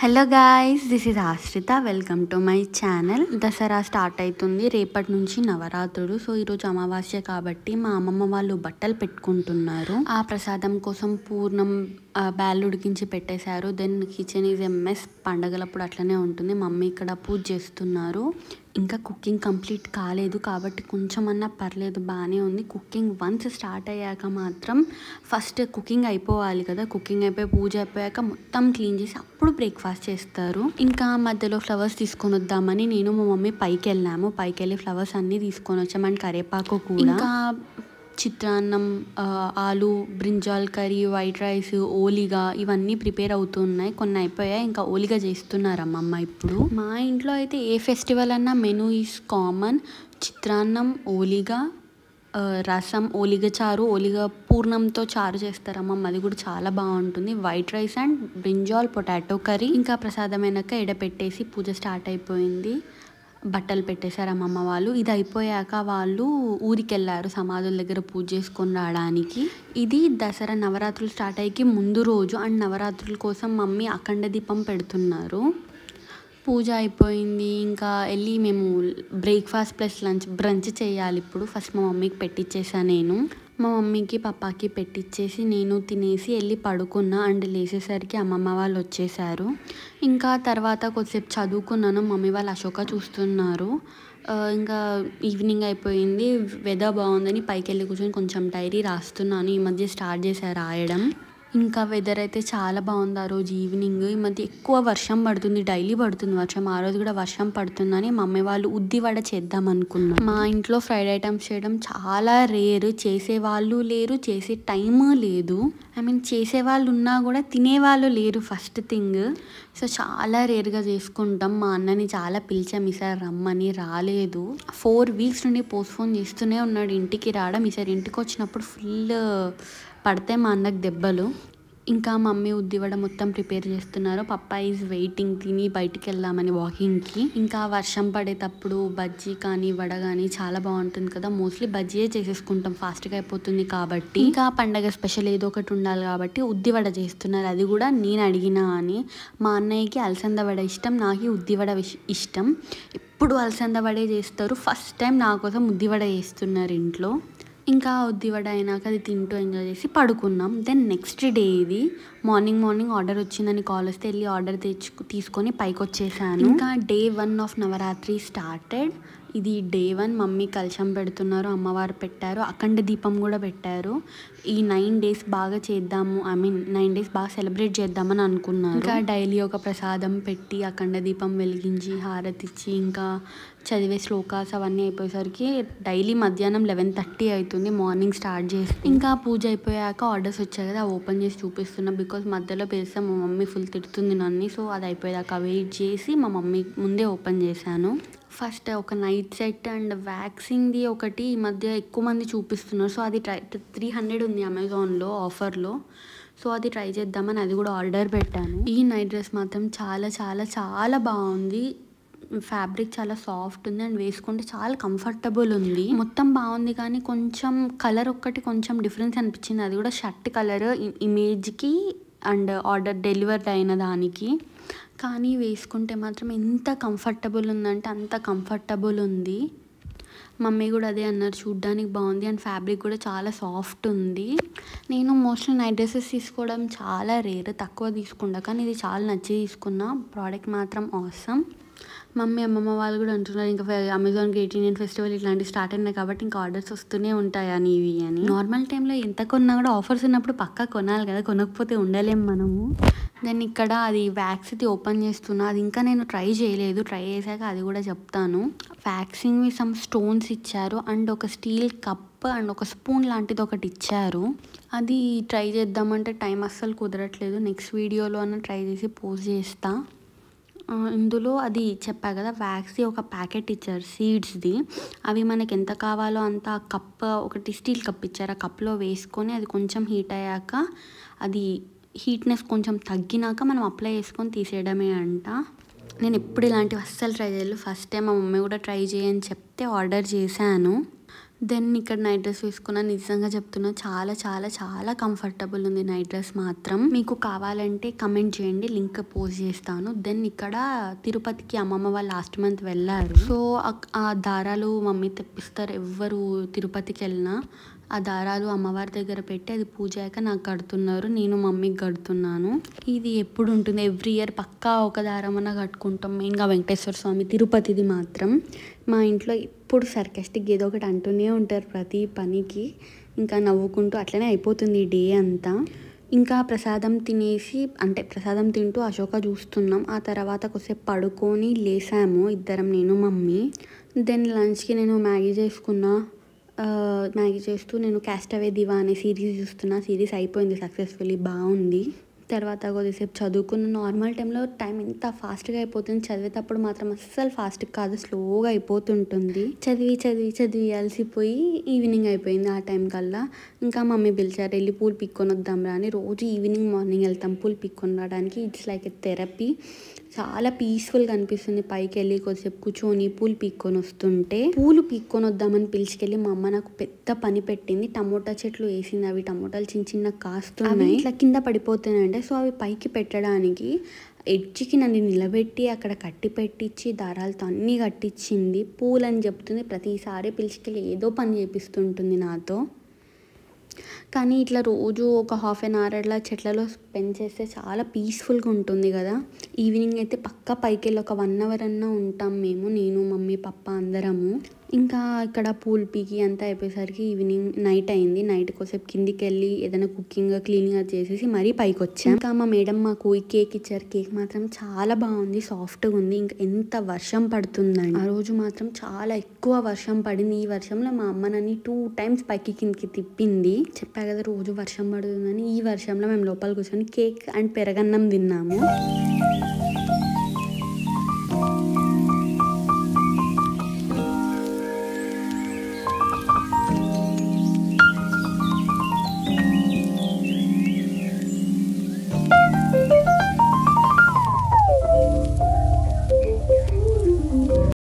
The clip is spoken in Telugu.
హలో గాయ్స్, దిస్ ఇస్ ఆశ్రిత. Welcome to my channel. Dasara start అవుతుంది, రేపటి నుంచి నవరాత్రులు. సో ఈరోజు అమావాస్య కాబట్టి మా అమ్మమ్మ వాళ్ళు బట్టలు పెట్టుకుంటున్నారు. ఆ ప్రసాదం కోసం పూర్ణం బ్యాళ్ళు ఉడికించి పెట్టేశారు. Then kitchen is mess. పండగలప్పుడు అట్లనే ఉంటుంది. మమ్మీ ఇక్కడ పూజ చేస్తున్నారు. ఇంకా కుకింగ్ కంప్లీట్ కాలేదు కాబట్టి కొంచెమన్నా పర్లేదు, బాగానే ఉంది. కుకింగ్ వన్స్ స్టార్ట్ అయ్యాక మాత్రం ఫస్ట్ కుకింగ్ అయిపోవాలి కదా. కుకింగ్ అయిపోయి పూజ అయిపోయాక మొత్తం క్లీన్ చేసి అప్పుడు బ్రేక్ఫాస్ట్ చేస్తారు. ఇంకా మధ్యలో ఫ్లవర్స్ తీసుకొని వద్దామని నేను మా మమ్మీ పైకి వెళ్ళాము. పైకి వెళ్ళి ఫ్లవర్స్ అన్నీ తీసుకొని వచ్చాము అండ్ కరివేపాకు కూడా. ఇంకా చిత్రాన్నం, ఆలు బ్రింజాల్ కర్రీ, వైట్ రైస్, ఓలిగా ఇవన్నీ ప్రిపేర్ అవుతున్నాయి. కొన్ని అయిపోయాయి, ఇంకా ఓలిగా చేస్తున్నారు అమ్మమ్మ ఇప్పుడు. మా ఇంట్లో అయితే ఏ ఫెస్టివల్ అన్నా మెనూ ఈజ్ కామన్. చిత్రాన్నం, ఓలిగా, రసం, ఓలిగ చారు, ఓలిగ పూర్ణంతో చారు చేస్తారమ్మమ్మ, అది కూడా చాలా బాగుంటుంది. White rice and brinjal potato curry. ఇంకా ప్రసాదమైనాక ఎడపెట్టేసి పూజ స్టార్ట్ అయిపోయింది. బట్టలు పెట్టేశారు అమ్మమ్మ వాళ్ళు. ఇది అయిపోయాక వాళ్ళు ఊరికి వెళ్ళారు సమాధుల దగ్గర పూజ చేసుకొని రావడానికి. ఇది దసరా నవరాత్రులు స్టార్ట్ అయ్యి ముందు రోజు అండ్ నవరాత్రుల కోసం మమ్మీ అఖండ దీపం పెడుతున్నారు. పూజ అయిపోయింది. ఇంకా వెళ్ళి మేము బ్రేక్ఫాస్ట్ ప్లస్ బ్రంచ్ చేయాలి ఇప్పుడు. ఫస్ట్ మా మమ్మీకి పెట్టించేసాను నేను. మా మమ్మీకి పప్పాకి పెట్టించేసి నేను తినేసి వెళ్ళి పడుకున్నా. అండ్ లేచేసరికి అమ్మమ్మ వాళ్ళు వచ్చేసారు. ఇంకా తర్వాత కొద్దిసేపు చదువుకున్నాను. మమ్మీ వాళ్ళు అశోక చూస్తున్నారు. ఇంకా ఈవినింగ్ అయిపోయింది. వెదర్ బాగుందని పైకి వెళ్ళి కూర్చొని కొంచెం డైరీ రాస్తున్నాను. ఈ మధ్య స్టార్ట్ చేశాను రాయడం. ఇంకా వెదర్ అయితే చాలా బాగుంది ఆ రోజు ఈవినింగ్. ఈ మధ్య ఎక్కువ వర్షం పడుతుంది, డైలీ పడుతుంది వర్షం. ఆ రోజు కూడా వర్షం పడుతుందని మమ్మీ వాళ్ళు ఉద్దివడ చేద్దాం అనుకున్నాం. మా ఇంట్లో ఫ్రైడ్ ఐటమ్స్ చేయడం చాలా రేర్. చేసేవాళ్ళు లేరు, చేసే టైము లేదు. చేసేవాళ్ళు ఉన్నా కూడా తినేవాళ్ళు లేరు ఫస్ట్ థింగ్. సో చాలా రేర్గా చేసుకుంటాం. మా అన్నని చాలా పిలిచాం ఈసారి రమ్మని, రాలేదు. 4 weeks నుండి పోస్ట్పోన్ చేస్తూనే ఉన్నాడు ఇంటికి రావడం. ఈసారి ఇంటికి వచ్చినప్పుడు ఫుల్ పడితే మా అన్నకు దెబ్బలు. ఇంకా మమ్మీ ఉద్దివడ మొత్తం ప్రిపేర్ చేస్తున్నారు. పప్పా ఈజ్ వెయిటింగ్, తిని బయటికి వెళ్దామని వాకింగ్కి. ఇంకా వర్షం పడేటప్పుడు బజ్జీ కానీ వడ కానీ చాలా బాగుంటుంది కదా. మోస్ట్లీ బజ్జీయే చేసేసుకుంటాం, ఫాస్ట్గా అయిపోతుంది కాబట్టి. ఇంకా పండగ స్పెషల్ ఏదో ఒకటి ఉండాలి కాబట్టి ఉద్దివడ చేస్తున్నారు. అది కూడా నేను అడిగినా అని. మా అన్నయ్యకి అలసంద వడ ఇష్టం, నాకు ఉద్దివడ ఇష్టం. ఎప్పుడు అలసంద వడే చేస్తారు. ఫస్ట్ టైం నా కోసం ఉద్దివడ చేస్తున్నారు ఇంట్లో. ఇంకా ఉద్దివడ అయినాక అది తింటూ ఎంజాయ్ చేసి పడుకున్నాం. దెన్ నెక్స్ట్ డే ఇది మార్నింగ్ ఆర్డర్ వచ్చిందని కాల్ వస్తే వెళ్ళి ఆర్డర్ తీసుకొని పైకి వచ్చేసాను. ఇంకా డే 1 ఆఫ్ నవరాత్రి స్టార్టెడ్. ఇది డే 1. మమ్మీ కలశం పెడుతున్నారు, అమ్మవారు పెట్టారు, అఖండ దీపం కూడా పెట్టారు. ఈ 9 days బాగా చేద్దాము, 9 days బాగా సెలబ్రేట్ చేద్దామని అనుకున్నారు. ఇంకా డైలీ ఒక ప్రసాదం పెట్టి అఖండ దీపం వెలిగించి హారతి ఇచ్చి ఇంకా చదివే శ్లోకాస్ అవన్నీ అయిపోయేసరికి డైలీ మధ్యాహ్నం 11:30 అవుతుంది. మార్నింగ్ స్టార్ట్ చేసి ఇంకా పూజ అయిపోయాక ఆర్డర్స్ వచ్చాయి కదా, ఓపెన్ చేసి చూపిస్తున్నా. బికాజ్ మధ్యలో పేస్తే మా మమ్మీ ఫుల్ తిడుతుంది నన్ను. సో అది అయిపోయాక వెయిట్ చేసి మా మమ్మీ ముందే ఓపెన్ చేశాను. ఫస్ట్ ఒక నైట్ సెట్ అండ్ వ్యాక్సింగ్ది ఒకటి ఈ మధ్య ఎక్కువ మంది చూపిస్తున్నారు. సో అది 300 ఉంది అమెజాన్లో ఆఫర్లో. సో అది ట్రై చేద్దామని అది కూడా ఆర్డర్ పెట్టాను. ఈ నైట్ డ్రెస్ మాత్రం చాలా చాలా చాలా బాగుంది. ఫ్యాబ్రిక్ చాలా సాఫ్ట్ ఉంది అండ్ వేసుకుంటే చాలా కంఫర్టబుల్ ఉంది. మొత్తం బాగుంది కానీ కొంచెం కలర్ ఒక్కటి కొంచెం డిఫరెన్స్ అనిపించింది. అది కూడా షర్ట్ కలర్ ఇమేజ్కి అండ్ ఆర్డర్ డెలివర్డ్ అయిన దానికి. కానీ వేసుకుంటే మాత్రం ఎంత కంఫర్టబుల్ ఉందంటే అంత కంఫర్టబుల్ ఉంది. మమ్మీ కూడా అదే అన్నారు, చూడ్డానికి బాగుంది అండ్ ఫ్యాబ్రిక్ కూడా చాలా సాఫ్ట్ ఉంది. నేను మోస్ట్లీ నైట్ డ్రెస్సెస్ తీసుకోవడం చాలా రేర్, తక్కువ తీసుకుంటా. కానీ ఇది చాలా నచ్చి తీసుకున్నా. ప్రోడక్ట్ మాత్రం ఆసమ్. మమ్మీ అమ్మమ్మ వాళ్ళు కూడా అంటున్నారు ఇంకా అమెజాన్ గ్రేట్ ఇండియన్ ఫెస్టివల్ ఇట్లాంటివి స్టార్ట్ అయినాయి కాబట్టి ఇంకా ఆర్డర్స్ వస్తూనే ఉంటాయి అని ఇవి అని. నార్మల్ టైంలో ఎంత కొన్నా కూడా ఆఫర్స్ ఉన్నప్పుడు పక్కా కొనాలి కదా, కొనకపోతే ఉండలేము మనము. దెన్ ఇక్కడ అది వ్యాక్స్ది ఓపెన్ చేస్తున్నా. అది ఇంకా నేను ట్రై చేయలేదు, ట్రై చేశాక అది కూడా చెప్తాను. వ్యాక్సింగ్వి సమ్ స్టోన్స్ ఇచ్చారు అండ్ ఒక స్టీల్ కప్ అండ్ ఒక స్పూన్ లాంటిది ఒకటి ఇచ్చారు. అది ట్రై చేద్దామంటే టైం అస్సలు కుదరట్లేదు. నెక్స్ట్ వీడియోలో అన్న ట్రై చేసి పోస్ట్ చేస్తా. ఇందులో అది చెప్పా కదా వ్యాక్స్ది ఒక ప్యాకెట్ ఇచ్చారు సీడ్స్ది. అవి మనకి ఎంత కావాలో అంత కప్ ఒకటి స్టీల్ కప్ ఇచ్చారు. ఆ కప్లో వేసుకొని అది కొంచెం హీట్ అయ్యాక అది హీట్నెస్ కొంచెం తగ్గినాక మనం అప్లై చేసుకొని తీసేయడమే అంట. నేను ఎప్పుడు ఇలాంటివి అస్సలు ట్రై చేయలేదు. ఫస్ట్ టైం మా మమ్మీ కూడా ట్రై చేయని చెప్తే ఆర్డర్ చేశాను. దెన్ ఇక్కడ నైట్ డ్రెస్ వేసుకున్నా. నిజంగా చెప్తున్నా, చాలా చాలా చాలా కంఫర్టబుల్ ఉంది నైట్ డ్రెస్ మాత్రం. మీకు కావాలంటే కమెంట్ చేయండి, లింక్ పోస్ట్ చేస్తాను. దెన్ ఇక్కడ తిరుపతికి అమ్మమ్మ వాళ్ళు లాస్ట్ మంత్ వెళ్ళారు. సో ఆ దారాలు మమ్మీ తెప్పిస్తారు ఎవ్వరు తిరుపతికి వెళ్ళినా. ఆ దారాలు అమ్మవారి దగ్గర పెట్టి అది పూజ అయ్యాక నాకు కడుతున్నారు, నేను మమ్మీకి కడుతున్నాను. ఇది ఎప్పుడు ఉంటుంది, ఎవ్రీ ఇయర్ పక్కా ఒక దారమన్నా కట్టుకుంటాం. మెయిన్గా వెంకటేశ్వర స్వామి తిరుపతిది మాత్రం. మా ఇంట్లో ఇప్పుడు సర్కాస్టిక్ ఏదో ఒకటి అంటూనే ఉంటారు ప్రతి పనికి. ఇంకా నవ్వుకుంటూ అట్లనే అయిపోతుంది ఈ డే అంతా. ఇంకా ప్రసాదం తినేసి, అంటే ప్రసాదం తింటూ అశోక చూస్తున్నాం. ఆ తర్వాత కొద్దిసేపు పడుకొని లేసాము ఇద్దరం, నేను మమ్మీ. దెన్ లంచ్కి నేను మ్యాగీ చేసుకున్నా. మ్యాగీ చేస్తూ నేను క్యాస్టవే దివా అనే సిరీస్ చూస్తున్నా. సిరీస్ అయిపోయింది సక్సెస్ఫుల్లీ, బాగుంది. తర్వాత కొద్దిసేపు చదువుకున్న. నార్మల్ టైంలో టైం ఎంత ఫాస్ట్గా అయిపోతుంది, చదివేటప్పుడు మాత్రం అస్సలు ఫాస్ట్ కాదు, స్లోగా అయిపోతుంటుంది. చదివి చదివి చదివి అలసిపోయి ఈవినింగ్ అయిపోయింది. ఆ టైం కల్లా ఇంకా మమ్మీ పిలిచారు, వెళ్ళి పూలు పిక్కొని వద్దాంరా అని. రోజు ఈవినింగ్ మార్నింగ్ వెళ్తాం పూలు పిక్కొని రావడానికి. It's like a therapy. చాలా పీస్ఫుల్గా అనిపిస్తుంది పైకి వెళ్ళి కొద్దిసేపు కూర్చొని పూలు పీక్కొని వస్తుంటే. పూలు పీక్కొని వద్దామని పిలిచికెళ్ళి మా అమ్మ నాకు పెద్ద పని పెట్టింది. టమోటా చెట్లు వేసింది. అవి టమోటాలు చిన్న చిన్న కాస్తున్నాయి, ఇట్లా కింద పడిపోతున్నాయంటే. సో అవి పైకి పెట్టడానికి ఎడ్జికి నన్ను నిలబెట్టి అక్కడ కట్టి పెట్టించి దారాలతో అన్నీ కట్టించింది. పూలు అని చెప్తుంది, ప్రతిసారి పిలిచికెళ్ళి ఏదో పని చేపిస్తుంటుంది నాతో. కానీ ఇట్లా రోజు ఒక హాఫ్ అన్ అవర్ అట్లా చెట్లలో స్పెండ్ చేస్తే చాలా పీస్ఫుల్గా ఉంటుంది కదా. ఈవినింగ్ అయితే పక్కా పైకి వెళ్ళి ఒక 1 అవర్ అన్నా ఉంటాం మేము, నేను మమ్మీ పప్ప అందరము. ఇంకా ఇక్కడ పూల్ పీకి అంతా అయిపోయేసరికి ఈవినింగ్ నైట్ అయింది. నైట్ కోసేపు కిందికి వెళ్ళి ఏదైనా కుకింగ్ క్లీనింగ్ అది చేసేసి మరీ పైకి వచ్చాం. ఇంకా మా మేడం మాకు ఈ కేక్ ఇచ్చారు. కేక్ మాత్రం చాలా బాగుంది, సాఫ్ట్గా ఉంది. ఇంకా ఎంత వర్షం పడుతుందండి ఆ రోజు మాత్రం, చాలా ఎక్కువ వర్షం పడింది. ఈ వర్షంలో మా అమ్మ నన్ను 2 times పైకి కిందికి తిప్పింది. చెప్పా కదా రోజు వర్షం పడుతుందని. ఈ వర్షంలో మేము లోపల కూర్చొని కేక్ అండ్ పెరగన్నం తిన్నాము.